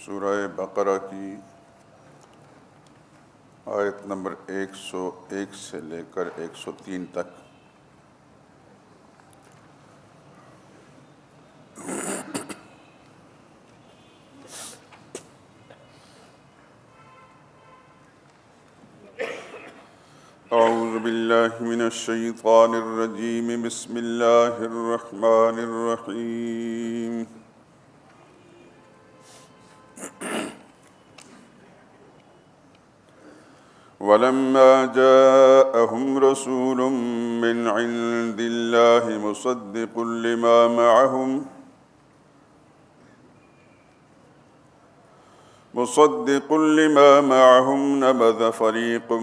سورہ بقرہ کی آیت نمبر 101 سے لے کر 103 تک اعوذ باللہ من الشیطان الرجیم بسم اللہ الرحمن الرحیم وَلَمَّا جَاءَهُمْ رَسُولٌ مِّنْ عِندِ اللَّهِ مُصَدِّقٌ لِّمَا مَعَهُمْ نَبَذَ فَرِيقٌ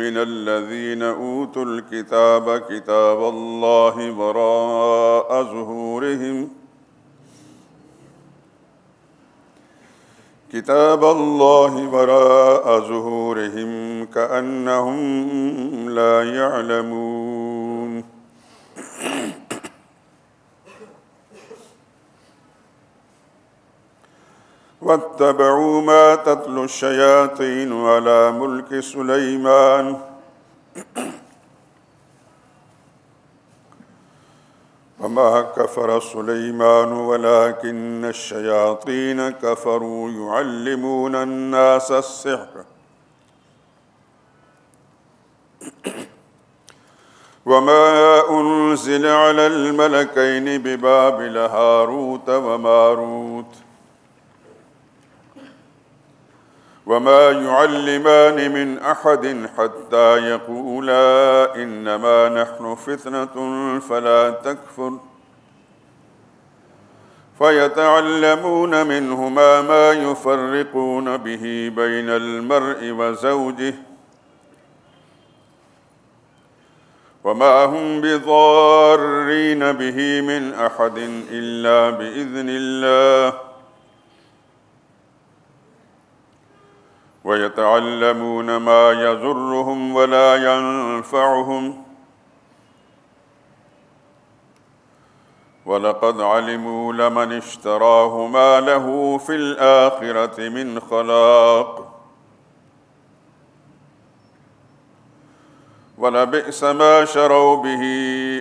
مِّنَ الَّذِينَ أُوتُوا الْكِتَابَ كِتَابَ اللَّهِ وَرَاءَ ظُهُورِهِمْ كَأَنَّهُمْ لَا يَعْلَمُونَ وَاتَّبَعُوا مَا تَتْلُو الشَّيَاطِينُ عَلَى مُلْكِ سُلَيْمَانَ وَمَا كَفَرَ سُلَيْمَانُ وَلَكِنَّ الشَّيَاطِينَ كَفَرُوا يُعَلِّمُونَ النَّاسَ السِّحْرَ وَمَا أُنزِلَ عَلَى الْمَلَكَيْنِ بِبَابِلَ هَارُوتَ وَمَارُوتَ وَمَا يُعَلِّمَانِ مِنْ أَحَدٍ حَتَّى يَقُولَا إِنَّمَا نَحْنُ فِتْنَةٌ فَلَا تَكْفُرْ فَيَتَعَلَّمُونَ مِنْهُمَا مَا يُفَرِّقُونَ بِهِ بَيْنَ الْمَرْءِ وَزَوْجِهِ وَمَا هُمْ بِضَارِّينَ بِهِ مِنْ أَحَدٍ إِلَّا بِإِذْنِ اللَّهِ وَيَتَعَلَّمُونَ مَا يَضُرُّهُمْ وَلَا يَنفَعُهُمْ وَلَقَدْ عَلِمُوا لَمَنِ اشْتَرَاهُ مَا لَهُ فِي الْآخِرَةِ مِنْ خَلَاقٍ وَلَبِئْسَ مَا شَرَوْا بِهِ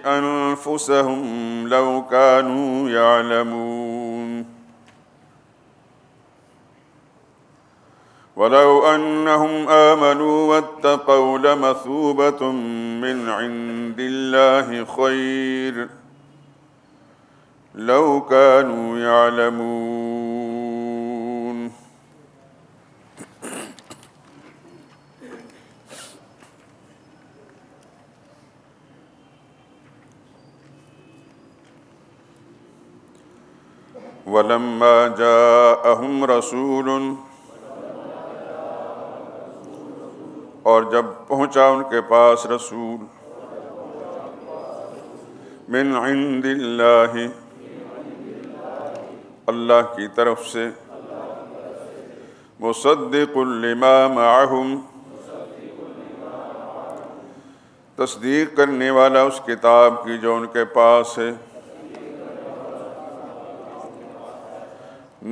أَنفُسَهُمْ لَوْ كَانُوا يَعْلَمُونَ وَلَوْ أَنَّهُمْ آمَنُوا وَاتَّقَوْا لَمَثُوبَةٌ مِّنْ عِندِ اللَّهِ خَيْرٌ لَوْ كَانُوا يَعْلَمُونَ وَلَمَّا جَاءَهُمْ رَسُولٌ اور جب پہنچا ان کے پاس رسول من عند اللہ اللہ کی طرف سے مصدق لما معہم تصدیق کرنے والا اس کتاب کی جو ان کے پاس ہے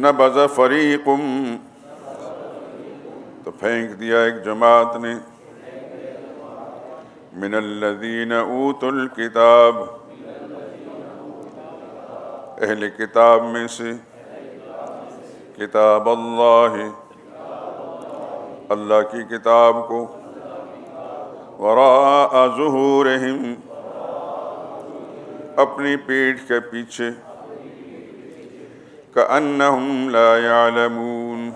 نبذ فریق تو پھینک دیا ایک جماعت نے من الذین اوتوا الکتاب اہل کتاب میں سے کتاب اللہ اللہ کی کتاب کو وراء ظہورہم اپنی پیٹھ کے پیچھے کأنہم لا یعلمون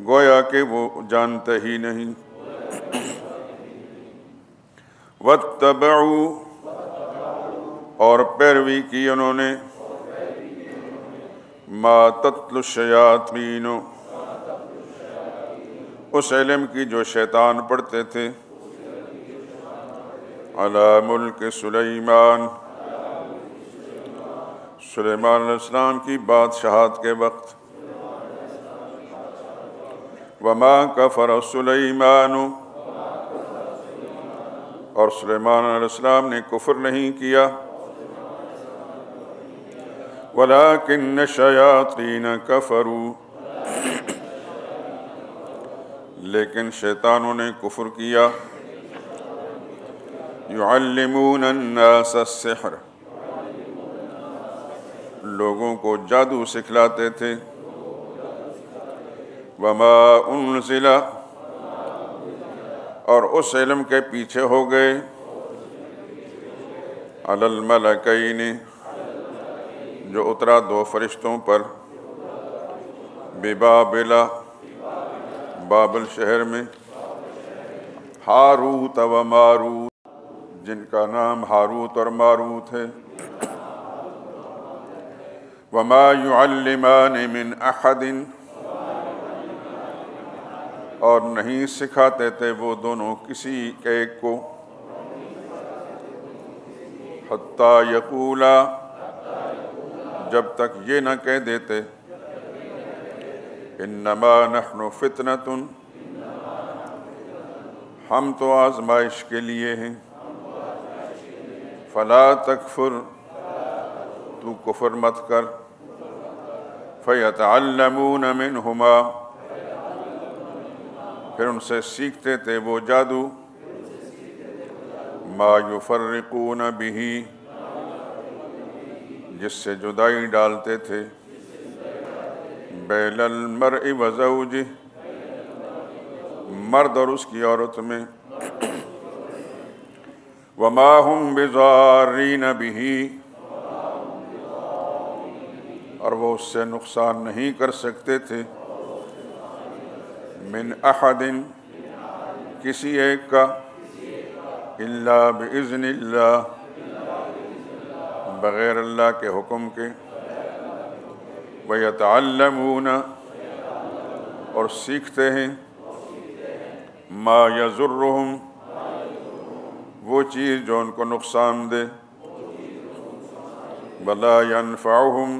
گویا کہ وہ جانتے ہی نہیں واتبعوا اور پیروی کی انہوں نے ما تتلو الشیاطین اس علم کی جو شیطان پڑھتے تھے علی ملک سلیمان سلیمان علیہ السلام کی بادشاہت کے وقت وما کفر سلیمان اور سلیمان علیہ السلام نے کفر نہیں کیا ولكن الشیاطین کفروا، لیکن شیطانوں نے کفر کیا، یعلمون الناس السحر، لوگوں کو جادو سکھلاتے تھے، وما انزل، اور اس علم کے پیچھے ہو گئے، علی الملکین، جو اترا دو فرشتوں پر، ببابل، بابل شہر میں، ہاروت و ماروت، جن کا نام ہاروت اور ماروت ہے، وما يعلمان من احد، اور نہیں سکھاتے تھے وہ دونوں کسی ایک کو، حتی یقولا، جب تک یہ نہ کہہ دیتے، انما نحن فتنۃ، ہم تو آزمائش کے لیے ہیں، فلا تکفر، تو کفر مت کر، فیتعلمون منہما، پھر ان سے سیکھتے تھے وہ جادو، ما یفرقون بہ، جس سے جدائی ڈالتے تھے، بین المرء و زوجہ، مرد اور اس کی عورت میں، وما ہم بضارین بہ، اور وہ اس سے نقصان نہیں کر سکتے تھے، من احد، کسی ایک کا، الا باذن اللہ، بغیر اللہ کے حکم کے، ویتعلمون، اور سیکھتے ہیں، ما یضرہم، وہ چیز جو ان کو نقصان دے، ولا ینفعہم،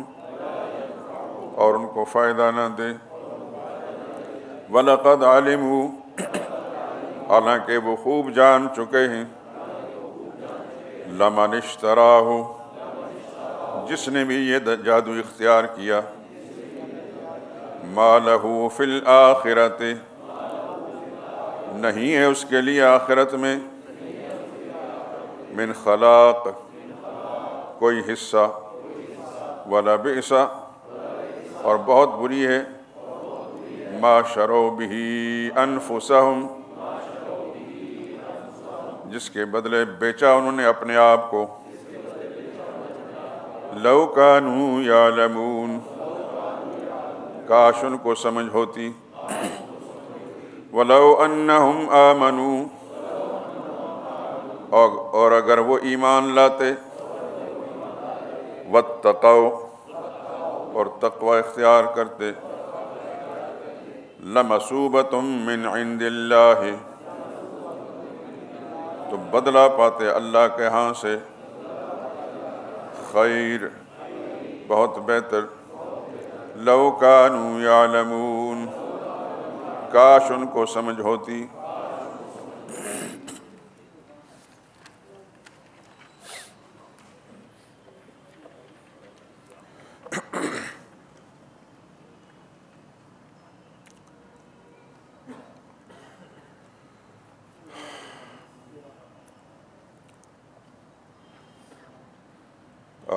اور ان کو فائدہ نہ دے، وَلَقَدْ عَلِمُوا، حالانکہ وہ خوب جان چکے ہیں، لَمَنِ اشْتَرَاهُ، جس نے بھی یہ جادو اختیار کیا، مَا لَهُ فِي الْآخِرَةِ، نہیں ہے اس کے لیے آخرت میں، من خلاق، کوئی حصہ، وَلَبِئْسَ، اور بہت بری ہے، ما شروا بہ انفسہم، جس کے بدلے بیچا انہوں نے اپنے آپ کو، لو کانوا یعلمون، کاش ان کو سمجھ ہوتی، ولو انہم آمنوا، اور اگر وہ ایمان لاتے، واتقوا، اور تقوی اختیار کرتے، لمثوبۃ من عند اللہ، تو بدلہ پاتے اللہ کے ہاں سے، خیر، بہت بہتر، لو کانوا یعلمون، کاش ان کو سمجھ ہوتی۔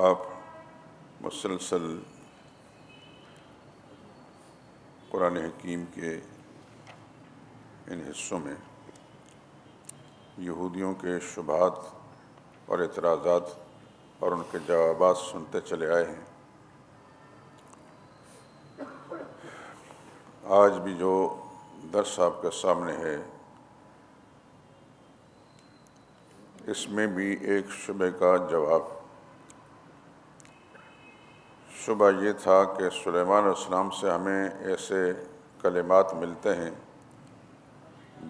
آپ مسلسل قرآن حکیم کے ان حصوں میں یہودیوں کے شبہات اور اعتراضات اور ان کے جوابات سنتے چلے آئے ہیں۔ آج بھی جو درس آپ کے سامنے ہے، اس میں بھی ایک شبہ کا جواب۔ شبہ یہ تھا کہ سلیمان علیہ السلام سے ہمیں ایسے کلمات ملتے ہیں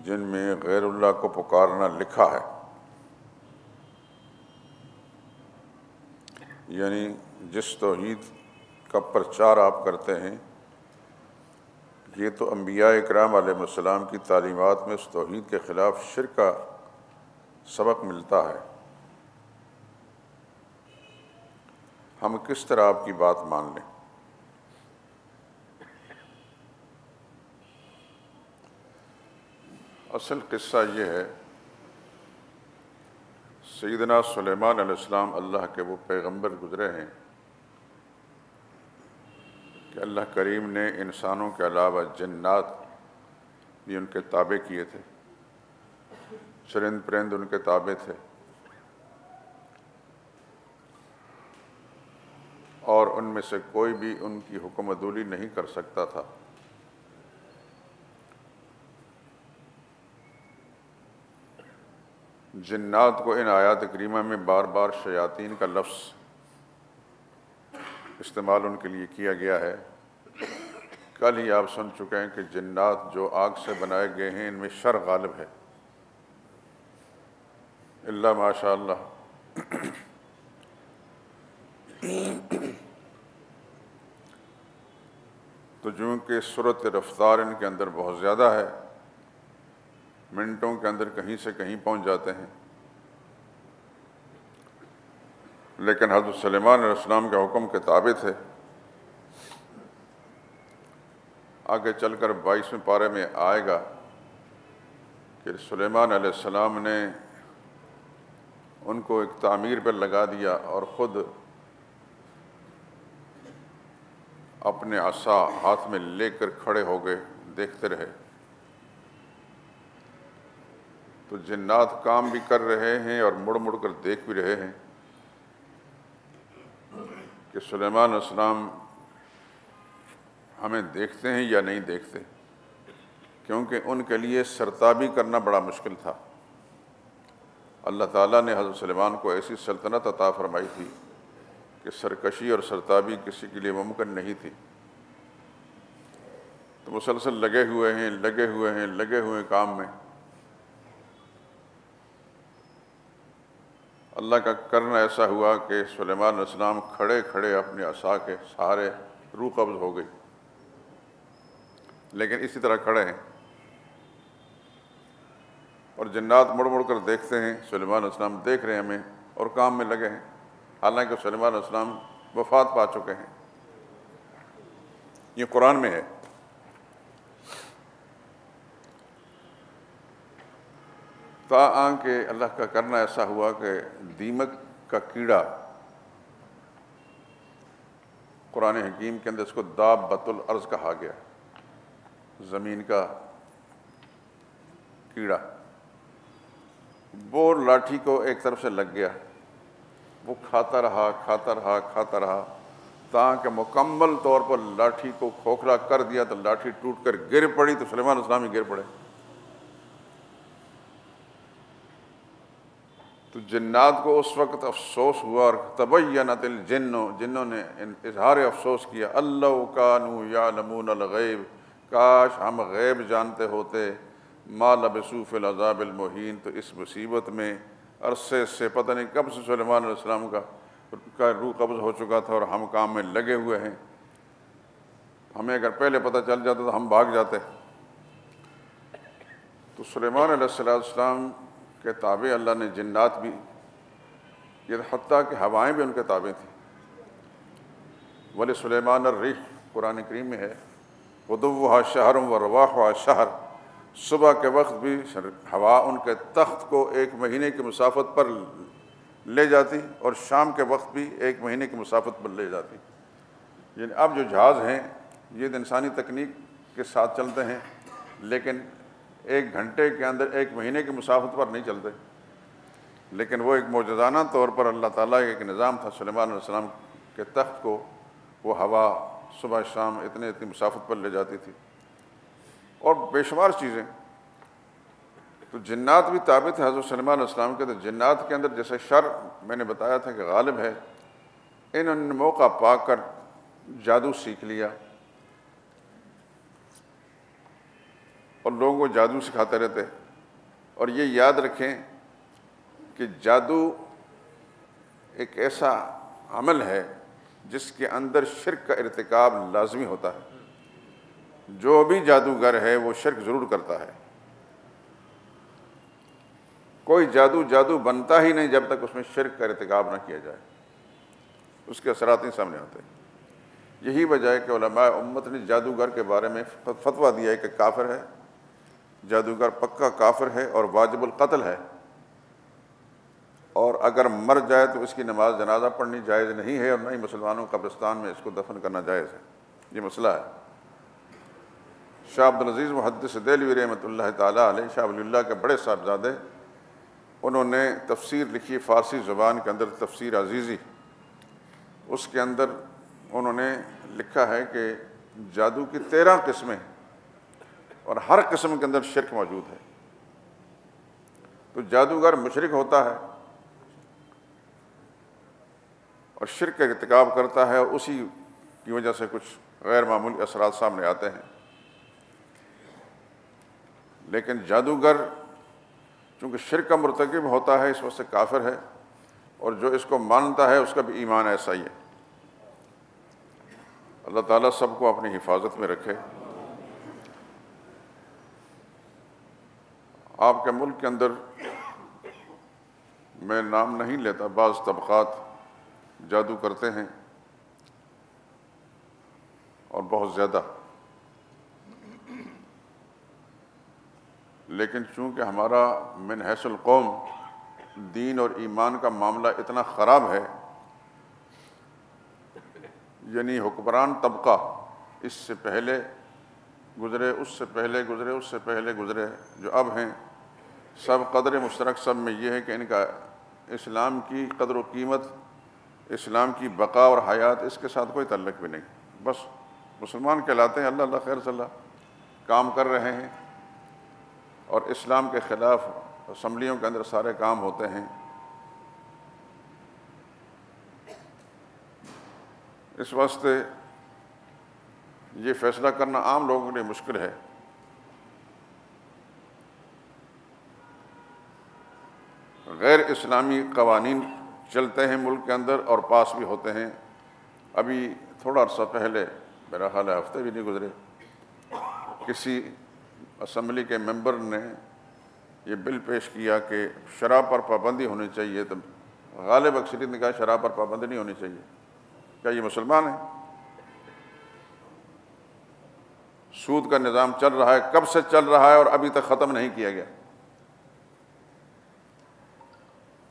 جن میں غیر اللہ کو پکارنا لکھا ہے، یعنی جس توحید کا پرچار آپ کرتے ہیں، یہ تو انبیاء اکرام علیہ السلام کی تعلیمات میں اس توحید کے خلاف شرک کا سبق ملتا ہے۔ ہم کس طرح آپ کی بات مان لیں؟ اصل قصہ یہ ہے، سیدنا سلیمان علیہ السلام اللہ کے وہ پیغمبر گزرے ہیں کہ اللہ کریم نے انسانوں کے علاوہ جنات بھی ان کے تابع کیے تھے، چرند پرند ان کے تابع تھے، اور ان میں سے کوئی بھی ان کی حکم عدولی نہیں کر سکتا تھا۔ جنات کو ان آیات کریمہ میں بار بار شیاطین کا لفظ استعمال ان کے لیے کیا گیا ہے۔ کل ہی آپ سن چکے ہیں کہ جنات جو آگ سے بنائے گئے ہیں ان میں شر غالب ہے، اللہ ماشاء اللہ۔ تو چونکہ سرعت رفتار ان کے اندر بہت زیادہ ہے، منٹوں کے اندر کہیں سے کہیں پہنچ جاتے ہیں، لیکن حضرت سلیمان علیہ السلام کے حکم کے تابع تھے۔ آگے چل کر 22ویں پارے میں آئے گا کہ سلیمان علیہ السلام نے ان کو ایک تعمیر پر لگا دیا اور خود اپنے عصا ہاتھ میں لے کر کھڑے ہو گئے، دیکھتے رہے۔ تو جنات کام بھی کر رہے ہیں اور مڑ مڑ کر دیکھ بھی رہے ہیں کہ سلیمان علیہ السلام ہمیں دیکھتے ہیں یا نہیں دیکھتے، کیونکہ ان کے لیے سرتابی کرنا بڑا مشکل تھا۔ اللہ تعالیٰ نے حضرت سلیمان کو ایسی سلطنت عطا فرمائی تھی کہ سرکشی اور سرتابی کسی کے لیے ممکن نہیں تھی۔ تو مسلسل لگے ہوئے کام میں۔ اللہ کا کرنا ایسا ہوا کہ سلیمان علیہ السلام کھڑے کھڑے اپنے عصا کے سہارے روح قبض ہو گئی، لیکن اسی طرح کھڑے ہیں، اور جنات مڑ مڑ کر دیکھتے ہیں، سلیمان علیہ السلام دیکھ رہے ہیں ہمیں اور کام میں لگے ہیں، حالانکہ سلیمان علیہ السلام وفات پا چکے ہیں۔ یہ قرآن میں ہے۔ تاآں کہ اللہ کا کرنا ایسا ہوا کہ دیمک کا کیڑا، قرآن حکیم کے اندر اس کو دابۃ الارض کہا گیا، زمین کا کیڑا، وہ لاٹھی کو ایک طرف سے لگ گیا، وہ کھاتا رہا تاکہ مکمل طور پر لاٹھی کو کھوکھلا کر دیا، تو لاٹھی ٹوٹ کر گر پڑی، تو سلیمان علیہ السلام ہی گر پڑے۔ تو جنات کو اس وقت افسوس ہوا، اور تبینت الجن، جنوں نے اظہار افسوس کیا، اللہ کانوا یعلمون الغیب، کاش ہم غیب جانتے ہوتے، ما لبثوا فی العذاب المہین، تو اس مصیبت میں عرصے سے پتہ نہیں کب سے سلیمان علیہ السلام کا روح قبض ہو چکا تھا اور ہم کام میں لگے ہوئے ہیں۔ ہمیں اگر پہلے پتہ چل جاتا تو ہم بھاگ جاتے۔ تو سلیمان علیہ السلام کے تابع اللہ نے جنات بھی، یہ حتیٰ کہ ہوائیں بھی ان کے تابع تھیں۔ وَلِسُلَيْمَانَ الرِّيحُ، قرآن کریم میں ہے، غُدُوُّهَا شَهْرٌ وَرَوَاحُهَا شَهْرٌ، صبح کے وقت بھی ہوا ان کے تخت کو 1 مہینے کی مسافت پر لے جاتی، اور شام کے وقت بھی 1 مہینے کی مسافت پر لے جاتی۔ یعنی اب جو جہاز ہیں یہ انسانی تکنیک کے ساتھ چلتے ہیں، لیکن 1 گھنٹے کے اندر 1 مہینے کی مسافت پر نہیں چلتے، لیکن وہ ایک معجزانہ طور پر اللہ تعالیٰ کا ایک نظام تھا۔ سلیمان علیہ السلام کے تخت کو وہ ہوا صبح شام اتنی مسافت پر لے جاتی تھی، اور بے شمار چیزیں۔ تو جنات بھی تابع تھے حضرت سلیمان علیہ السلام کے۔ تو جنات کے اندر جیسے شر میں نے بتایا تھا کہ غالب ہے، انہوں نے موقع پا کر جادو سیکھ لیا اور لوگوں کو جادو سکھاتے رہتے۔ اور یہ یاد رکھیں کہ جادو ایک ایسا عمل ہے جس کے اندر شرک کا ارتکاب لازمی ہوتا ہے۔ جو بھی جادوگر ہے وہ شرک ضرور کرتا ہے۔ کوئی جادو بنتا ہی نہیں جب تک اس میں شرک کا ارتکاب نہ کیا جائے۔ اس کے اثرات نہیں سامنے آتے۔ یہی وجہ ہے کہ علماء امت نے جادوگر کے بارے میں فتویٰ دیا ہے کہ کافر ہے، جادوگر پکا کافر ہے اور واجب القتل ہے، اور اگر مر جائے تو اس کی نماز جنازہ پڑھنی جائز نہیں ہے، اور نہ ہی مسلمانوں قبرستان میں اس کو دفن کرنا جائز ہے۔ یہ مسئلہ ہے۔ شاہ عبدالعزیز محدث دہلوی رحمۃ اللہ تعالیٰ علیہ، شاہ ولی اللہ کے بڑے صاحبزادے، انہوں نے تفسیر لکھی فارسی زبان کے اندر، تفسیر عزیزی۔ اس کے اندر انہوں نے لکھا ہے کہ جادو کی 13 قسمیں، اور ہر قسم کے اندر شرک موجود ہے۔ تو جادوگر مشرک ہوتا ہے اور شرک کا ارتکاب کرتا ہے، اور اسی کی وجہ سے کچھ غیر معمولی اثرات سامنے آتے ہیں۔ لیکن جادوگر چونکہ شرک کا مرتکب ہوتا ہے، اس وجہ سے کافر ہے، اور جو اس کو مانتا ہے اس کا بھی ایمان ایسا ہی ہے۔ اللہ تعالیٰ سب کو اپنی حفاظت میں رکھے۔ آپ کے ملک کے اندر میں نام نہیں لیتا، بعض طبقات جادو کرتے ہیں اور بہت زیادہ، لیکن چونکہ ہمارا من حیث القوم دین اور ایمان کا معاملہ اتنا خراب ہے، یعنی حکمران طبقہ اس سے پہلے گزرے، اس سے پہلے گزرے، اس سے پہلے گزرے، جو اب ہیں، سب قدر مشترک سب میں یہ ہے کہ ان کا اسلام کی قدر و قیمت، اسلام کی بقا اور حیات، اس کے ساتھ کوئی تعلق بھی نہیں۔ بس مسلمان کہلاتے ہیں، اللہ اللہ خیر صلی اللہ کام کر رہے ہیں، اور اسلام کے خلاف اسمبلیوں کے اندر سارے کام ہوتے ہیں۔ اس واسطے یہ فیصلہ کرنا عام لوگوں کے لیے مشکل ہے۔ غیر اسلامی قوانین چلتے ہیں ملک کے اندر اور پاس بھی ہوتے ہیں۔ ابھی تھوڑا عرصہ پہلے، میرا خیال ہے ہفتے بھی نہیں گزرے، کسی اسمبلی کے ممبر نے یہ بل پیش کیا کہ شراب پر پابندی ہونی چاہیے، تو غالب اکثریت نے کہا شراب پر پابندی نہیں ہونی چاہیے۔ کیا یہ مسلمان ہیں؟ سود کا نظام چل رہا ہے، کب سے چل رہا ہے اور ابھی تک ختم نہیں کیا گیا۔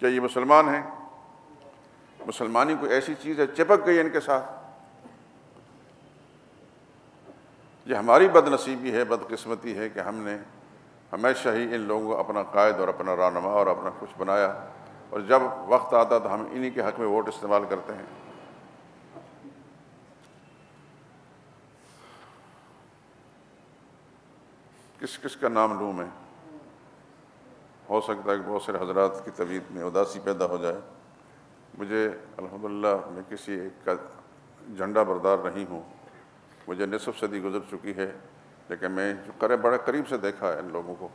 کیا یہ مسلمان ہیں؟ مسلمانی کوئی ایسی چیز ہے چپک گئی ان کے ساتھ؟ یہ ہماری بد نصیبی ہے، بدقسمتی ہے کہ ہم نے ہمیشہ ہی ان لوگوں کو اپنا قائد اور اپنا رہنما اور اپنا کچھ بنایا، اور جب وقت آتا تو ہم انہی کے حق میں ووٹ استعمال کرتے ہیں۔ کس کس کا نام لوں میں؟ ہو سکتا ہے کہ بہت سارے حضرات کی طبیعت میں اداسی پیدا ہو جائے۔ مجھے الحمدللہ میں کسی ایک کا جھنڈا بردار نہیں ہوں، مجھے نصف صدی گزر چکی ہے، لیکن میں جو بڑے قریب سے دیکھا ہے ان لوگوں کو،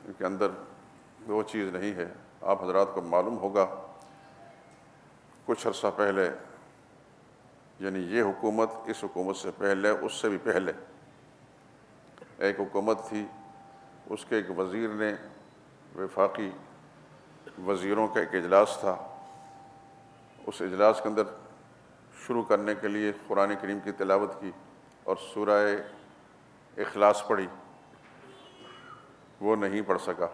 ان کے اندر وہ چیز نہیں ہے۔ آپ حضرات کو معلوم ہوگا کچھ عرصہ پہلے، یعنی یہ حکومت اس حکومت سے پہلے، اس سے بھی پہلے ایک حکومت تھی، اس کے ایک وزیر نے، وفاقی وزیروں کا ایک اجلاس تھا، اس اجلاس کے اندر شروع کرنے کے لیے قرآن کریم کی تلاوت کی اور سورہ اخلاص پڑھی، وہ نہیں پڑھ سکا۔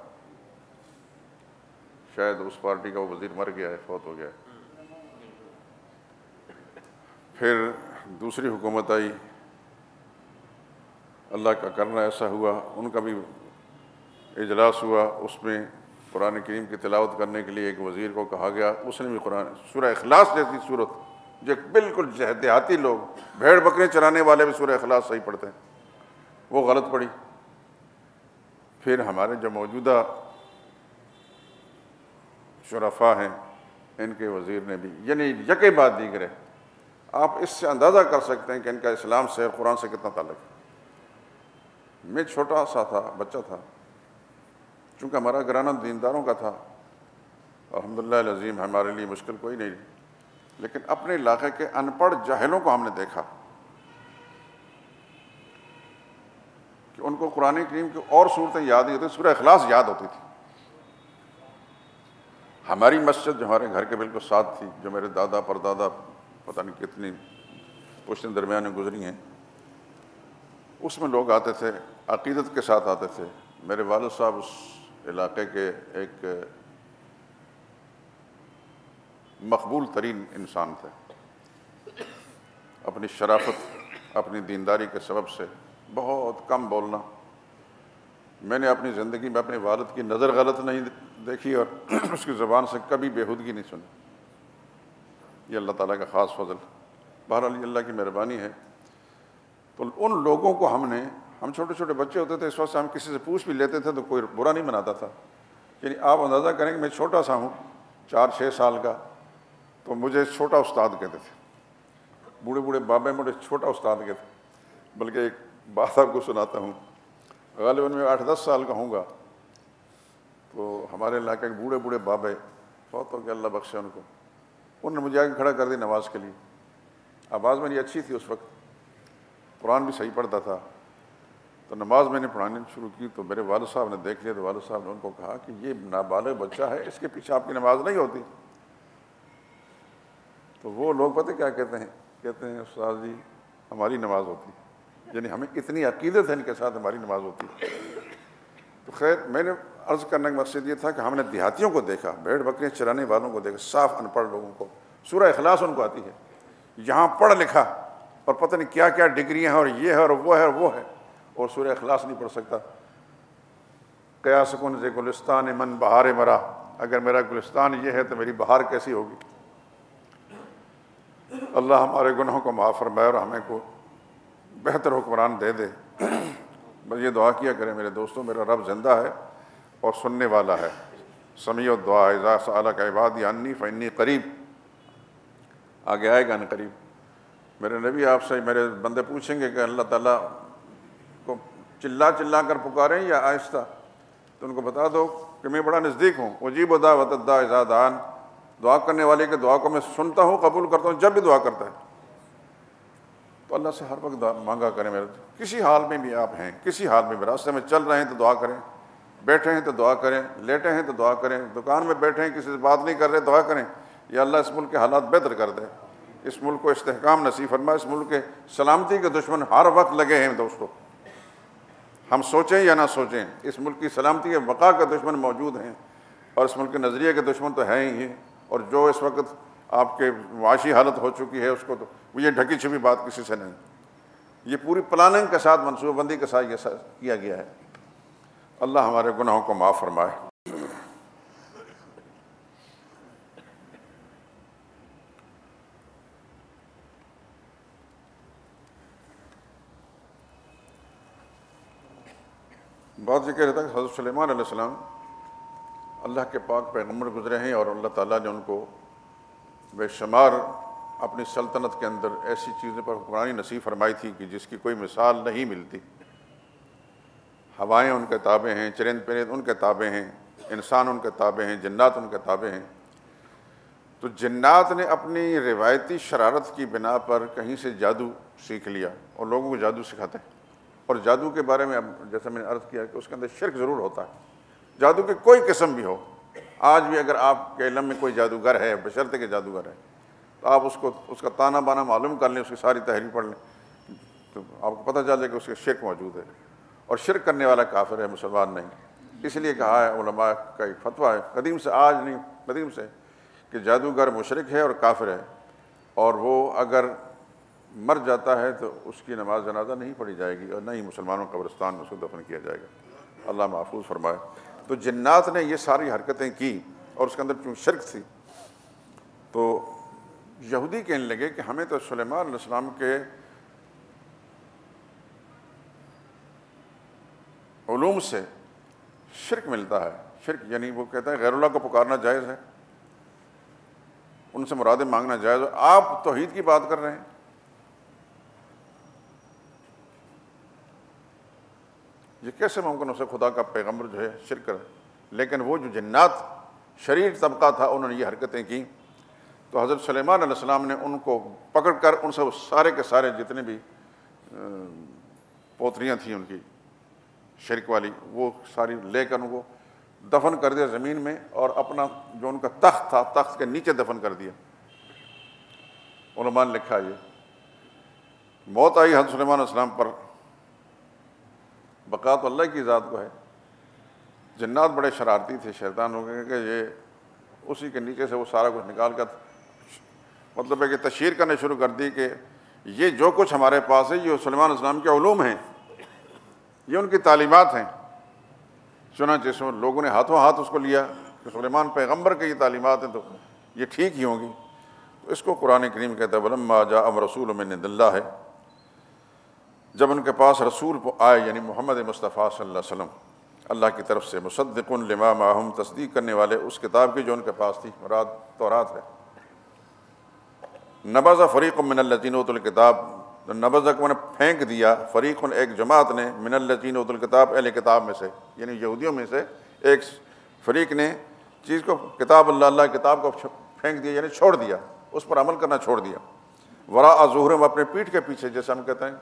شاید اس پارٹی کا وہ وزیر مر گیا ہے، فوت ہو گیا ہے۔ پھر دوسری حکومت آئی، اللہ کا کرنا ایسا ہوا، ان کا بھی اجلاس ہوا، اس میں قرآن کریم کی تلاوت کرنے کے لیے ایک وزیر کو کہا گیا، اس نے بھی قرآن سورہ اخلاص جیسی صورت، جو بالکل دیہاتی لوگ بھیڑ بکرے چرانے والے بھی سورہ اخلاص صحیح پڑھتے ہیں، وہ غلط پڑھی۔ پھر ہمارے جو موجودہ شرفاء ہیں، ان کے وزیر نے بھی، یعنی یکے بعد دیگرے، آپ اس سے اندازہ کر سکتے ہیں کہ ان کا اسلام سے، قرآن سے کتنا تعلق ہے۔ میں چھوٹا سا تھا، بچہ تھا، چونکہ ہمارا گھرانہ دینداروں کا تھا، الحمدللہ العظیم ہمارے لیے مشکل کوئی نہیں، لیکن اپنے علاقے کے ان پڑھ جاہلوں کو ہم نے دیکھا کہ ان کو قرآن کریم کی اور صورتیں یاد نہیں ہوتی، سورہ اخلاص یاد ہوتی تھی۔ ہماری مسجد جو ہمارے گھر کے بالکل ساتھ تھی، جو میرے دادا پردادا پتہ نہیں کتنی پشتیں درمیان میں گزری ہیں، اس میں لوگ آتے تھے، عقیدت کے ساتھ آتے تھے۔ میرے والد صاحب اس علاقے کے ایک مقبول ترین انسان تھے۔ اپنی شرافت، اپنی دینداری کے سبب سے بہت کم بولنا۔ میں نے اپنی زندگی میں اپنے والد کی نظر غلط نہیں دیکھی اور اس کی زبان سے کبھی بےہودگی نہیں سنی۔ یہ اللہ تعالیٰ کا خاص فضل۔ بہرحال یہ اللہ کی مہربانی ہے۔ تو ان لوگوں کو ہم چھوٹے چھوٹے بچے ہوتے تھے، اس وقت ہم کسی سے پوچھ بھی لیتے تھے تو کوئی برا نہیں مناتا تھا۔ یعنی آپ اندازہ کریں کہ میں چھوٹا سا ہوں، 4-6 سال کا، تو مجھے چھوٹا استاد کہتے تھے۔ بوڑھے بوڑھے بابے مجھے چھوٹا استاد کہتے تھے۔ بلکہ ایک بات آپ کو سناتا ہوں، غالباً میں 8-10 سال کا ہوں گا، تو ہمارے علاقے کے بوڑھے بوڑھے بابے فوت ہو کے اللہ بخشے ان کو، انہوں نے مجھے آگے کھڑا کر دی نماز کے لیے۔ آواز میری اچھی تھی اس وقت، قرآن بھی صحیح پڑھتا تھا، تو نماز میں نے پڑھانی شروع کی تو میرے والد صاحب نے دیکھ لیا، تو والد صاحب نے ان کو کہا کہ یہ نابالغ بچہ ہے، اس کے پیچھے آپ کی نماز نہیں ہوتی۔ تو وہ لوگ پتہ کیا کہتے ہیں استاد جی ہماری نماز ہوتی، یعنی ہمیں اتنی عقیدت ہے ان کے ساتھ، ہماری نماز ہوتی۔ تو خیر میں نے عرض کرنے کا مقصد یہ تھا کہ ہم نے دیہاتیوں کو دیکھا، بھیڑ بکریاں چرانے والوں کو دیکھا، صاف ان پڑھ لوگوں کو، سورہ اخلاص ان کو آتی ہے، یہاں پڑھ لکھا اور پتہ نہیں کیا کیا ڈگریاں ہیں اور یہ ہے اور وہ ہے اور وہ ہے، اور سورہ اخلاص نہیں پڑھ سکتا۔ قیاس کن ز گلستان من بہار مرا، اگر میرا گلستان یہ ہے تو میری بہار کیسی ہوگی۔ اللہ ہمارے گناہوں کو معاف فرمائے اور ہمیں کو بہتر حکمران دے دے۔ بس یہ دعا کیا کریں میرے دوستوں، میرا رب زندہ ہے اور سننے والا ہے، سمیع الدعاء، اذا سألک عبادی انی فانی قریب، آگے آئے گا ان قریب۔ میرے نبی آپ سے میرے بندے پوچھیں گے کہ اللہ تعالیٰ کو چلا کر پکاریں یا آہستہ، تو ان کو بتا دو کہ میں بڑا نزدیک ہوں، اجیب دعوت الداع اذا دعان، دعا کرنے والے کے دعا کو میں سنتا ہوں، قبول کرتا ہوں جب بھی دعا کرتا ہے۔ تو اللہ سے ہر وقت مانگا کریں میرے، کسی حال میں بھی آپ ہیں، کسی حال میں بھی، راستے میں چل رہے ہیں تو دعا کریں، بیٹھے ہیں تو دعا کریں، لیٹے ہیں تو دعا کریں، دکان میں بیٹھے ہیں کسی سے بات نہیں کر رہے دعا کریں، یا اللہ اس ملک کے حالات بہتر کر دے، اس ملک کو استحکام نصیب فرمائے، اس ملک کے سلامتی کے دشمن ہر وقت لگے ہیں دوستو، ہم سوچیں یا نہ سوچیں، اس ملک کی سلامتی کے بقا کے دشمن موجود ہیں، اور اس ملک کے نظریے کے دشمن تو ہیں ہی ہیں، اور جو اس وقت آپ کے معاشی حالت ہو چکی ہے اس کو تو یہ ڈھکی چھپی بات کسی سے نہیں، یہ پوری پلاننگ کے ساتھ، منصوبہ بندی کے ساتھ یہ کیا گیا ہے۔ اللہ ہمارے گناہوں کو معاف فرمائے۔ بات یہ کہہ رہا تھا کہ حضرت سلیمان علیہ السلام اللہ کے پاک پیغمبر گزرے ہیں، اور اللہ تعالیٰ نے ان کو بے شمار اپنی سلطنت کے اندر ایسی چیزیں پر حکمرانی نصیب فرمائی تھی کہ جس کی کوئی مثال نہیں ملتی۔ ہوائیں ان کے تابع ہیں، چرند پرند ان کے تابع ہیں، انسان ان کے تابع ہیں، جنات ان کے تابع ہیں۔ تو جنات نے اپنی روایتی شرارت کی بنا پر کہیں سے جادو سیکھ لیا اور لوگوں کو جادو سکھاتے ہیں، اور جادو کے بارے میں اب جیسے میں نے عرض کیا کہ اس کے اندر شرک ضرور ہوتا ہے، جادو کی کوئی قسم بھی ہو۔ آج بھی اگر آپ کے علم میں کوئی جادوگر ہے، بشرطے کہ جادوگر ہے، تو آپ اس کا تانا بانا معلوم کر لیں، اس کی ساری تحریر پڑھ لیں، تو آپ کو پتہ چل جائے کہ اس کے شرک موجود ہے، اور شرک کرنے والا کافر ہے، مسلمان نہیں۔ اس لیے کہا ہے علماء کا ایک فتویٰ ہے، قدیم سے، آج نہیں قدیم سے، کہ جادوگر مشرک ہے اور کافر ہے، اور وہ اگر مر جاتا ہے تو اس کی نماز جنازہ نہیں پڑھی جائے گی، اور نہ ہی مسلمانوں قبرستان میں اس کو دفن کیا جائے گا۔ اللہ محفوظ فرمائے۔ تو جنات نے یہ ساری حرکتیں کی، اور اس کے اندر چونکہ شرک تھی، تو یہودی کہنے لگے کہ ہمیں تو سلیمان علیہ السلام کے علوم سے شرک ملتا ہے۔ شرک یعنی وہ کہتا ہے غیر اللہ کو پکارنا جائز ہے، ان سے مرادیں مانگنا جائز ہے، آپ توحید کی بات کر رہے ہیں۔ یہ کیسے ممکن ہو سکتا خدا کا پیغمبر جو ہے شرک کرے؟ لیکن وہ جو جنات شریر طبقہ تھا انہوں نے یہ حرکتیں کی، تو حضرت سلیمان علیہ السلام نے ان کو پکڑ کر ان سے سارے کے سارے جتنے بھی پوتریاں تھیں ان کی شرک والی، وہ ساری لے کر ان کو دفن کر دیا زمین میں، اور اپنا جو ان کا تخت تھا تخت کے نیچے دفن کر دیا۔ علماء نے لکھا یہ موت آئی حضرت سلیمان علیہ السلام پر، بقا تو اللہ کی ذات کو ہے۔ جنات بڑے شرارتی تھے، شیطان ہو گئے کہ یہ اسی کے نیچے سے وہ سارا کچھ نکال کر مطلب ہے کہ تشہیر کرنے شروع کر دی کہ یہ جو کچھ ہمارے پاس ہے یہ سلیمان علیہ السلام کے علوم ہیں، یہ ان کی تعلیمات ہیں۔ چنانچہ اس میں لوگوں نے ہاتھوں ہاتھ اس کو لیا کہ سلیمان پیغمبر کی یہ تعلیمات ہیں تو یہ ٹھیک ہی ہوں گی۔ تو اس کو قرآن کریم کہتا ہے وَلَمَّا جَاءَهُمْ رَسُولٌ مِّنْ عِندِ اللَّهِ، جب ان کے پاس رسول آئے یعنی محمد مصطفیٰ صلی اللہ علیہ وسلم اللہ کی طرف سے، مصدق لما معہم، تصدیق کرنے والے اس کتاب کی جو ان کے پاس تھی، مراد تورات ہے۔ نبذ فریق من الذین اوتوا الکتاب، نبذ کو نے پھینک دیا، فریق ایک جماعت نے، من الذین اوتوا الکتاب اہل کتاب میں سے، یعنی یہودیوں میں سے ایک فریق نے چیز کو کتاب اللہ کتاب کو پھینک دیا، یعنی چھوڑ دیا، اس پر عمل کرنا چھوڑ دیا۔ وراء ظہورہم، اپنے پیٹھ کے پیچھے، جیسے ہم کہتے ہیں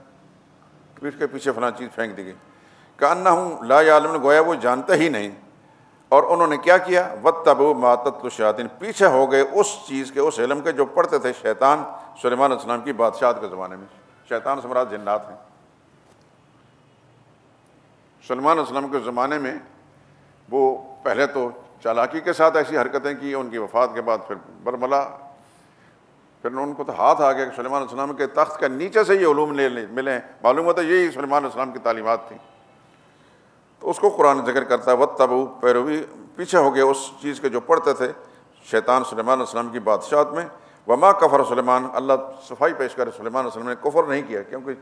پیٹھ کے پیچھے فلاں چیز پھینک دی گئی، کأنہم لا یعلمون، گویا وہ جانتے ہی نہیں۔ اور انہوں نے کیا کیا؟ واتبعوا ما تتلو الشیاطین، پیچھے ہو گئے اس چیز کے، اس علم کے جو پڑھتے تھے شیطان سلیمان علیہ السلام کی بادشاہت کے زمانے میں۔ شیطان سے مراد جنات ہیں۔ سلیمان علیہ السلام کے زمانے میں وہ پہلے تو چالاکی کے ساتھ ایسی حرکتیں کی، ان کی وفات کے بعد پھر برملا، پھر ان کو تو ہاتھ آ گیا کہ سلیمان علیہ السلام کے تخت کے نیچے سے یہ علوم ملے ہیں، معلوم ہوتا ہے یہی سلیمان علیہ السلام کی تعلیمات تھیں۔ تو اس کو قرآن ذکر کرتا ہے واتبعوا، پیروی، پیچھے ہو گئے اس چیز کے جو پڑھتے تھے شیطان سلیمان علیہ السلام کی بادشاہت میں۔ وما کفر سلیمان، اللہ صفائی پیش کرے سلیمان علیہ السلام نے کفر نہیں کیا، کیونکہ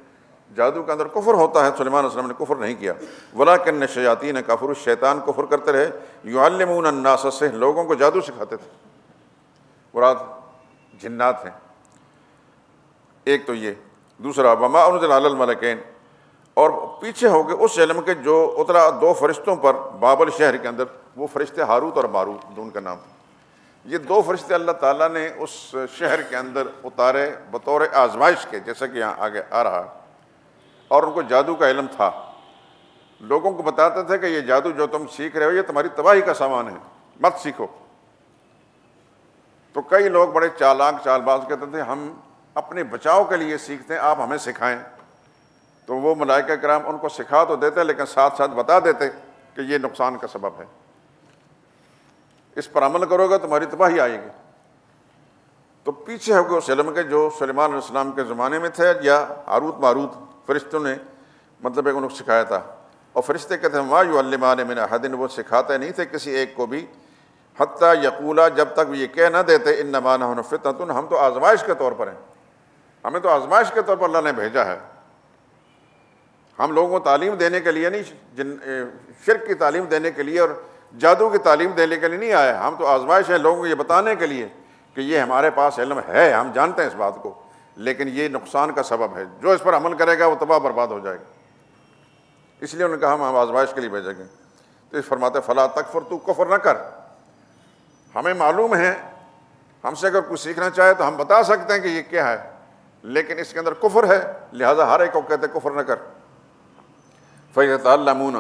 جادو کے اندر کفر ہوتا ہے، سلیمان علیہ السلام نے کفر نہیں کیا۔ ولکن الشیاطین کفروا، شیطان کفر کرتے رہے، یعلمون الناس السحر، لوگوں کو جادو سکھاتے تھے، مراد جنات ہیں۔ ایک تو یہ، دوسرا وما انزل علی الملکین، اور پیچھے ہو گئے اس علم کے جو اترا دو فرشتوں پر بابل شہر کے اندر، وہ فرشتے ہاروت اور ماروت ان کا نام۔ یہ دو فرشتے اللہ تعالیٰ نے اس شہر کے اندر اتارے بطور آزمائش کے، جیسا کہ یہاں آگے آ رہا، اور ان کو جادو کا علم تھا۔ لوگوں کو بتاتے تھے کہ یہ جادو جو تم سیکھ رہے ہو یہ تمہاری تباہی کا سامان ہے، مت سیکھو۔ تو کئی لوگ بڑے چالاک چال باز کہتے تھے ہم اپنے بچاؤ کے لیے سیکھتے ہیں، آپ ہمیں سکھائیں۔ تو وہ ملائکہ کرام ان کو سکھا تو دیتے لیکن ساتھ ساتھ بتا دیتے کہ یہ نقصان کا سبب ہے، اس پر عمل کرو گے تمہاری تباہی آئے گی۔ تو پیچھے ہو گئے اس علم کے جو سلیمان علیہ السلام کے زمانے میں تھے، یا ہاروت ماروت فرشتوں نے مطلب انہوں کو سکھایا تھا۔ اور فرشتے کہتے ہیں ما یعلمان من احد، وہ سکھاتے نہیں تھے کسی ایک کو بھی، حتیٰ یقولا، جب تک وہ یہ کہہ نہ دیتے انما نحن فتنۃ، ہم تو آزمائش کے طور پر ہیں، ہمیں تو آزمائش کے طور پر اللہ نے بھیجا ہے، ہم لوگوں کو تعلیم دینے کے لیے نہیں، شرک کی تعلیم دینے کے لیے اور جادو کی تعلیم دینے کے لیے نہیں آئے، ہم تو آزمائش ہے لوگوں کو یہ بتانے کے لیے کہ یہ ہمارے پاس علم ہے، ہم جانتے ہیں اس بات کو، لیکن یہ نقصان کا سبب ہے، جو اس پر عمل کرے گا وہ تباہ برباد ہو جائے گا، اس لیے انہوں نے کہا ہم آزمائش کے لیے بھیجیں گے۔ تو اس فرماتے فلا تکفر، تو کفر نہ کر، ہمیں معلوم ہے، ہم سے اگر کوئی سیکھنا چاہے تو ہم بتا سکتے ہیں کہ یہ کیا ہے، لیکن اس کے اندر کفر ہے، لہذا ہر ایک کو کہتے کفر نہ کر۔ فَيَتَعَلَّمُونَ،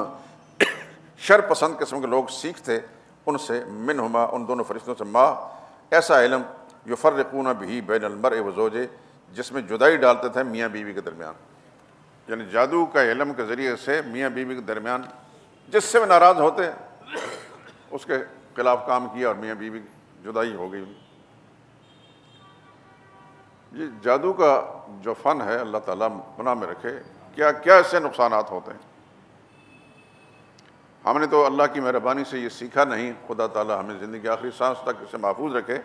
شر پسند قسم کے لوگ سیکھتے ان سے، منہما، ان دونوں فرشتوں سے، ما، ایسا علم، یفرقون بہ بین المرء وزوجہ، جس میں جدائی ڈالتے تھے میاں بیوی کے درمیان، یعنی جادو کا علم کے ذریعے سے میاں بیوی کے درمیان جس سے وہ ناراض ہوتے اس کے خلاف کام کیا اور میاں بیوی جدائی ہو گئی۔ یہ جادو کا جو فن ہے اللہ تعالیٰ پناہ میں رکھے، کیا کیا اس سے نقصانات ہوتے ہیں۔ ہم نے تو اللہ کی مہربانی سے یہ سیکھا نہیں، خدا تعالیٰ ہمیں زندگی آخری سانس تک اسے محفوظ رکھے،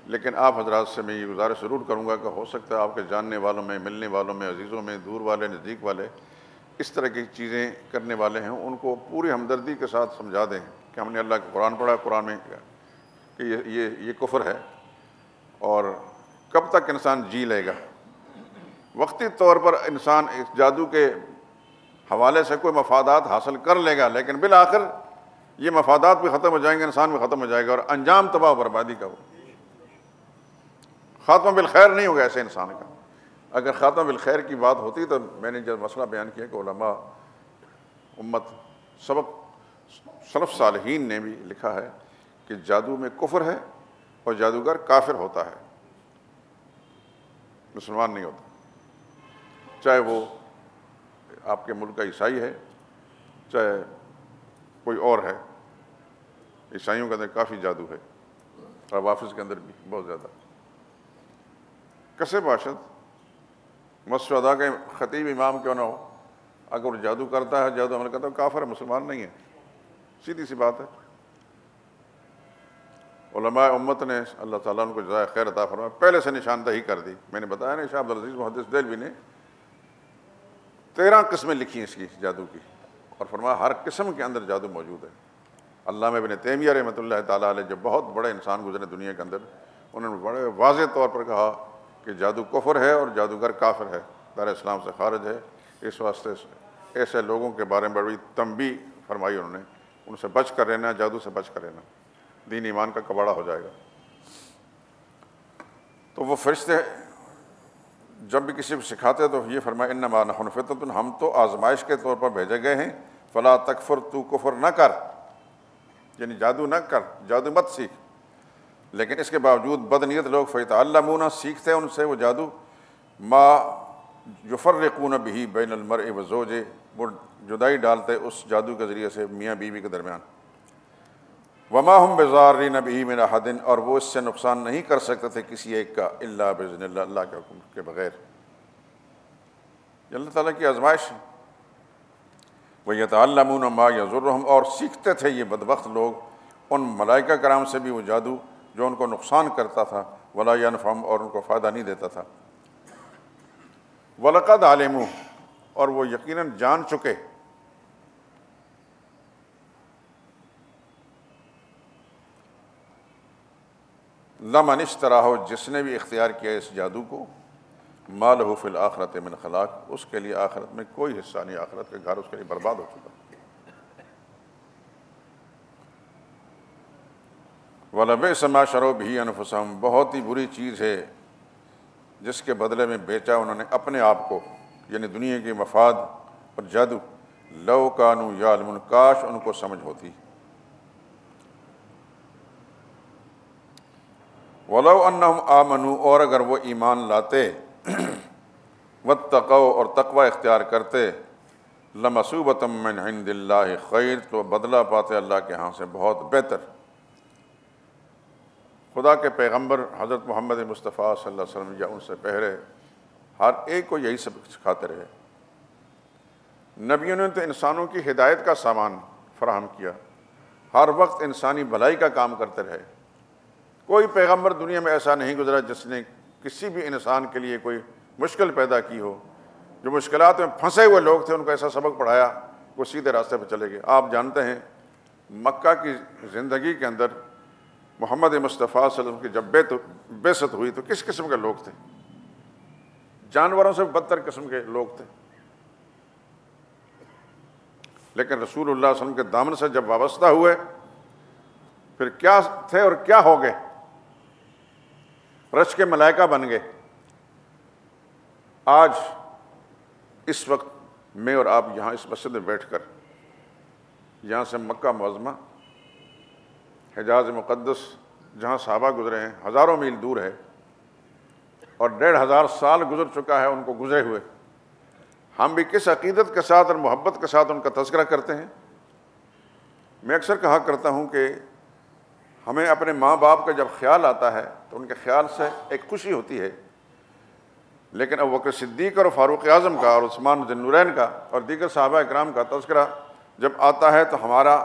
لیکن آپ حضرات سے میں یہ گزارش ضرور کروں گا کہ ہو سکتا ہے آپ کے جاننے والوں میں، ملنے والوں میں، عزیزوں میں، دور والے نزدیک والے اس طرح کی چیزیں کرنے والے ہیں، ان کو پوری ہمدردی کے ساتھ سمجھا دیں کہ ہم نے اللہ کا قرآن پڑھا، قرآن میں کہ یہ کفر ہے، اور کب تک انسان جی لے گا۔ وقتی طور پر انسان اس جادو کے حوالے سے کوئی مفادات حاصل کر لے گا، لیکن بالآخر یہ مفادات بھی ختم ہو جائیں گے، انسان بھی ختم ہو جائے گا، اور انجام تباہ و بربادی کا ہو، خاتمہ بالخیر نہیں ہوگا ایسے انسان کا۔ اگر خاتمہ بالخیر کی بات ہوتی تو میں نے جب مسئلہ بیان کیا کہ علماء امت سبق سلف صالحین نے بھی لکھا ہے کہ جادو میں کفر ہے اور جادوگر کافر ہوتا ہے، مسلمان نہیں ہوتا، چاہے وہ آپ کے ملک کا عیسائی ہے چاہے کوئی اور ہے۔ عیسائیوں کے اندر کافی جادو ہے، اور روافظ کے اندر بھی بہت زیادہ۔ کسے باشد مسجد ادا کے خطیب امام کیوں نہ ہو، اگر وہ جادو کرتا ہے، جادو عمل کرتا ہے، کافر ہے، مسلمان نہیں ہے، سیدھی سی بات ہے۔ علماء امت نے اللہ تعالیٰ ان کو جزائے خیر عطا فرمائے پہلے سے نشاندہی کر دی۔ میں نے بتایا نا، شاہ عبدالعزیز محدث دہلوی نے 13 قسمیں لکھی ہیں اس کی جادو کی، اور فرمایا ہر قسم کے اندر جادو موجود ہے۔ علامہ ابن تیمیہ رحمۃ اللہ تعالیٰ علیہ جو بہت بڑے انسان گزرے دنیا کے اندر، انہوں نے بڑے واضح طور پر کہا کہ جادو کفر ہے اور جادوگر کافر ہے، دار اسلام سے خارج ہے۔ اس واسطے ایسے لوگوں کے بارے میں بڑی تنبیہ فرمائی انہوں نے، ان سے بچ کر رہنا، جادو سے بچ کر رہنا، دین ایمان کا کباڑا ہو جائے گا۔ تو وہ فرشتے جب بھی کسی کو سکھاتے تو یہ فرمایا انما نحن فتنۃ، ہم تو آزمائش کے طور پر بھیجے گئے ہیں، فلا تکفر، تو کفر نہ کر، یعنی جادو نہ کر، جادو مت سیکھ۔ لیکن اس کے باوجود بدنیت لوگ فیتعلمون، سیکھتے ہیں ان سے وہ جادو، ما یفرقون بہ بین المرء وزوجہ، وہ جدائی ڈالتے اس جادو کے ذریعے سے میاں بیوی کے درمیان۔ وما ہم بضارین بہ من احد، اور وہ اس سے نقصان نہیں کر سکتے تھے کسی ایک کا، الا باذن اللہ، اللہ کے حکم کے بغیر۔ یہ اللہ تعالیٰ کی آزمائش ہے۔ وَيَتَعَلَّمُونَ مَا يَضُرُّهُمْ، اور سیکھتے تھے یہ بدبخت لوگ ان ملائکہ کرام سے بھی وہ جادو جو ان کو نقصان کرتا تھا، وَلَا يَنْفَعُهُمْ، اور ان کو فائدہ نہیں دیتا تھا۔ وَلَقَدْ عَلِمُوا، اور وہ یقیناً جان چکے، لمن اشتراہ، جس نے بھی اختیار کیا اس جادو کو، ما لہ فی الآخرۃ من خلاق، اس کے لیے آخرت میں کوئی حصہ نہیں، آخرت کے گھر اس کے لیے برباد ہو چکا۔ وَلَبِئْسَ مَا شَرَوْا بِهِ أَنفُسَهُمْ، بہت ہی بری چیز ہے جس کے بدلے میں بیچا انہوں نے اپنے آپ کو، یعنی دنیا کے مفاد اور جادو۔ لَوْ كَانُوا يَعْلَمُونَ، کاش ان کو سمجھ ہوتی۔ وَلَوْ أَنَّهُمْ آمَنُوا، اور اگر وہ ایمان لاتے، وَاتَّقَوْا، اور تقوی اختیار کرتے، لَمَثُوبَةً مِّنْ عِندِ اللَّهِ خَيْرٌ، تو بدلہ پاتے اللہ کے ہاں سے بہت بہتر۔ خدا کے پیغمبر حضرت محمد مصطفیٰ صلی اللہ علیہ وسلم یا ان سے پہلے ہر ایک کو یہی سبق سکھاتے رہے۔ نبیوں نے تو انسانوں کی ہدایت کا سامان فراہم کیا، ہر وقت انسانی بھلائی کا کام کرتے رہے۔ کوئی پیغمبر دنیا میں ایسا نہیں گزرا جس نے کسی بھی انسان کے لیے کوئی مشکل پیدا کی ہو۔ جو مشکلات میں پھنسے ہوئے لوگ تھے ان کو ایسا سبق پڑھایا وہ سیدھے راستے پہ چلے گئے۔ آپ جانتے ہیں مکہ کی زندگی کے اندر محمد مصطفیٰ صلی اللہ علیہ وسلم کی جب بعثت ہوئی تو کس قسم کے لوگ تھے؟ جانوروں سے بدتر قسم کے لوگ تھے، لیکن رسول اللہ صلی اللہ علیہ وسلم کے دامن سے جب وابستہ ہوئے پھر کیا تھے اور کیا ہو گئے، رچ کے ملائکہ بن گئے۔ آج اس وقت میں اور آپ یہاں اس مسجد میں بیٹھ کر، یہاں سے مکہ معظمہ، حجاز مقدس جہاں صحابہ گزرے ہیں، ہزاروں میل دور ہے، اور 1500 سال گزر چکا ہے ان کو گزرے ہوئے، ہم بھی کس عقیدت کے ساتھ اور محبت کے ساتھ ان کا تذکرہ کرتے ہیں۔ میں اکثر کہا کرتا ہوں کہ ہمیں اپنے ماں باپ کا جب خیال آتا ہے تو ان کے خیال سے ایک خوشی ہوتی ہے، لیکن ابوبکر صدیق اور فاروق اعظم کا اور عثمان ذی النورین کا اور دیگر صحابہ اکرام کا تذکرہ جب آتا ہے تو ہمارا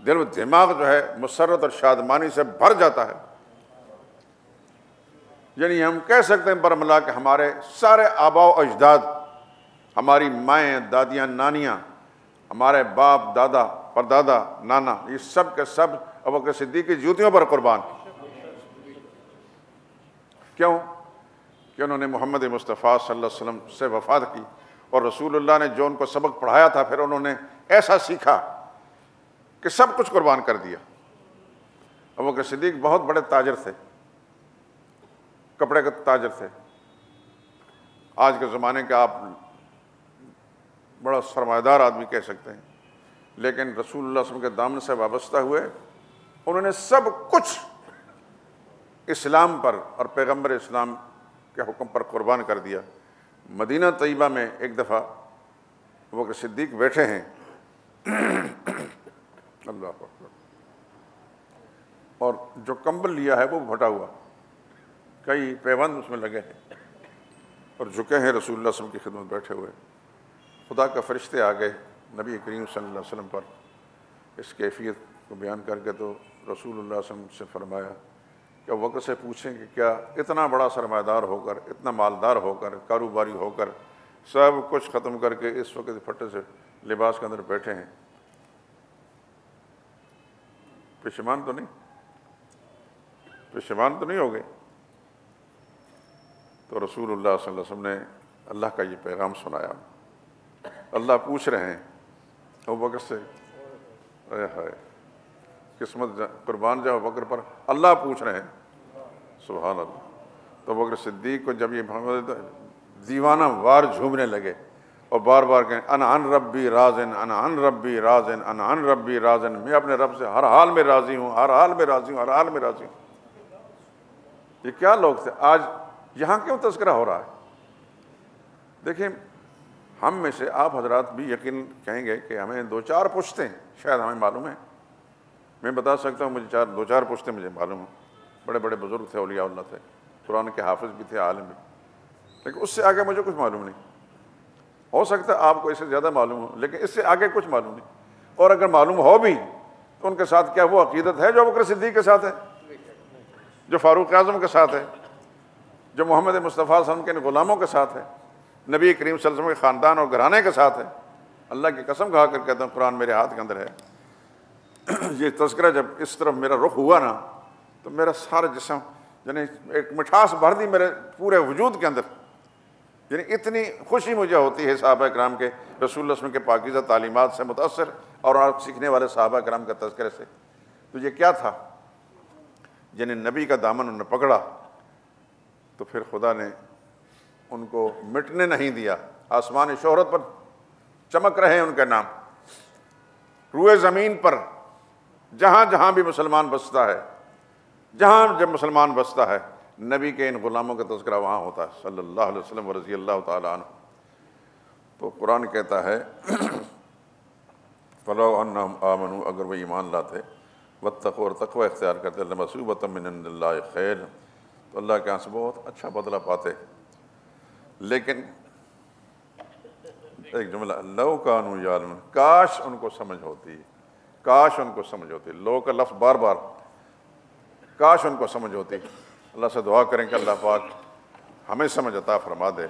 دل و دماغ جو ہے مسرت اور شادمانی سے بھر جاتا ہے۔ یعنی ہم کہہ سکتے ہیں برملا کہ ہمارے سارے آباء و اجداد، ہماری مائیں، دادیاں، نانیاں، ہمارے باپ، دادا، پردادا، نانا، یہ سب کے سب ابوبکر صدیق کی جوتیوں پر قربان۔ کیوں؟ کہ انہوں نے محمد مصطفیٰ صلی اللہ علیہ وسلم سے وفات کی، اور رسول اللہ نے جو ان کو سبق پڑھایا تھا پھر انہوں نے ایسا سیکھا کہ سب کچھ قربان کر دیا۔ ابوبکر صدیق بہت بڑے تاجر تھے، کپڑے کے تاجر تھے، آج کے زمانے کے آپ بڑا سرمایہ دار آدمی کہہ سکتے ہیں، لیکن رسول اللہ صلی اللہ علیہ وسلم کے دامن سے وابستہ ہوئے، انہوں نے سب کچھ اسلام پر اور پیغمبر اسلام کے حکم پر قربان کر دیا۔ مدینہ طیبہ میں ایک دفعہ ابوبکر صدیق بیٹھے ہیں، اللہ اکبر، اور جو کمبل لیا ہے وہ پھٹا ہوا، کئی پیوند اس میں لگے ہیں، اور جھکے ہیں رسول اللہ صلی اللہ علیہ وسلم کی خدمت بیٹھے ہوئے۔ خدا کا فرشتے آ گئے نبی کریم صلی اللہ علیہ وسلم پر اس کیفیت کو بیان کر کے، تو رسول اللہ صلی اللہ علیہ وسلم سے فرمایا کہ ابوبکر سے پوچھیں کہ کیا اتنا بڑا سرمایہ دار ہو کر، اتنا مالدار ہو کر، کاروباری ہو کر، سب کچھ ختم کر کے اس وقت پھٹے سے لباس کے اندر بیٹھے ہیں، پشیمان تو نہیں، پشیمان تو نہیں ہو گئے؟ تو رسول اللہ صلی اللہ علیہ وسلم نے اللہ کا یہ پیغام سنایا۔ اللہ پوچھ رہے ہیں ابوبکر سے، اے ہائے قسمت قربان جاؤ ابوبکر پر، اللہ پوچھ رہے ہیں، سبحان اللہ۔ تو ابوبکر صدیق کو جب یہ دیوانہ وار جھومنے لگے اور بار بار کہیں انا عن ربی راضٍ، انا عن ربی راضٍ، انا عن ربی راضٍ، میں اپنے رب سے ہر حال میں راضی ہوں، ہر حال میں راضی ہوں، ہر حال میں راضی ہوں۔ یہ کیا لوگ تھے؟ آج یہاں کیوں تذکرہ ہو رہا ہے؟ دیکھیں، ہم میں سے آپ حضرات بھی یقین کہیں گے کہ ہمیں دو چار پشتیں شاید ہمیں معلوم ہیں، میں بتا سکتا ہوں مجھے دو چار پشتیں مجھے معلوم ہیں، بڑے بڑے بزرگ تھے، اولیاء اللہ تھے، قرآن کے حافظ بھی تھے، عالم بھی، لیکن اس سے آگے مجھے کچھ معلوم نہیں۔ ہو سکتا ہے آپ کو اس سے زیادہ معلوم ہو، لیکن اس سے آگے کچھ معلوم نہیں، اور اگر معلوم ہو بھی تو ان کے ساتھ کیا وہ عقیدت ہے جو ابوبکر صدیق کے ساتھ ہے، جو فاروق اعظم کے ساتھ ہے، جو محمد مصطفیٰ صلی اللہ علیہ وسلم کے غلاموں کے ساتھ ہے، نبی کریم صلی اللہ علیہ وسلم کے خاندان اور گھرانے کے ساتھ ہے؟ اللہ کی قسم کھا کر کہتا ہوں، قرآن میرے ہاتھ کے اندر ہے۔ یہ تذکرہ جب اس طرف میرا رخ ہوا نا تو میرا سارا جسم یعنی ایک مٹھاس بھر دی میرے پورے وجود کے اندر، یعنی اتنی خوشی مجھے ہوتی ہے صحابہ کرام کے رسول اللہ صلی اللہ علیہ وسلم کے پاکیزہ تعلیمات سے متاثر اور آپ سیکھنے والے صحابہ کرام کا تذکرے سے۔ تو یہ کیا تھا؟ یعنی نبی کا دامن انہوں نے پکڑا تو پھر خدا نے ان کو مٹنے نہیں دیا، آسمانی شہرت پر چمک رہے ہیں ان کا نام، روئے زمین پر جہاں جہاں بھی مسلمان بستا ہے، جہاں جب مسلمان بستا ہے، نبی کے ان غلاموں کا تذکرہ وہاں ہوتا ہے صلی اللہ علیہ وسلم و رضی اللہ تعالیٰ عنہ۔ تو قرآن کہتا ہے فَلَوْ أَنَّهُمْ آمَنُوا، اگر وہ ایمان لاتے، وَاتَّقُوا، اور تقوی اختیار کرتے، لَمَثُوبَةً مِّنْ عِندِ اللَّهِ خَيْرٌ، تو اللہ کے ہاں سے بہت اچھا بدلہ پاتے۔ لیکن ایک جملہ، لَوْ كَانُوا يَعْلَمُونَ، کاش ان کو سمجھ ہوتی، کاش ان کو سمجھ ہوتی، لو کا لفظ بار بار، کاش ان کو سمجھ ہوتی۔ اللہ سے دعا کریں کہ اللہ پاک ہمیں سمجھ عطا فرما دے،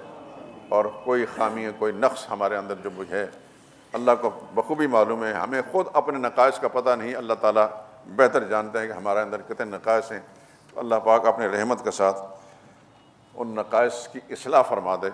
اور کوئی خامی کوئی نقص ہمارے اندر جو بھی ہے اللہ کو بخوبی معلوم ہے، ہمیں خود اپنے نقائص کا پتہ نہیں، اللہ تعالیٰ بہتر جانتے ہیں کہ ہمارے اندر کتنے نقائص ہیں۔ تو اللہ پاک اپنے رحمت کے ساتھ ان نقائص کی اصلاح فرما دے۔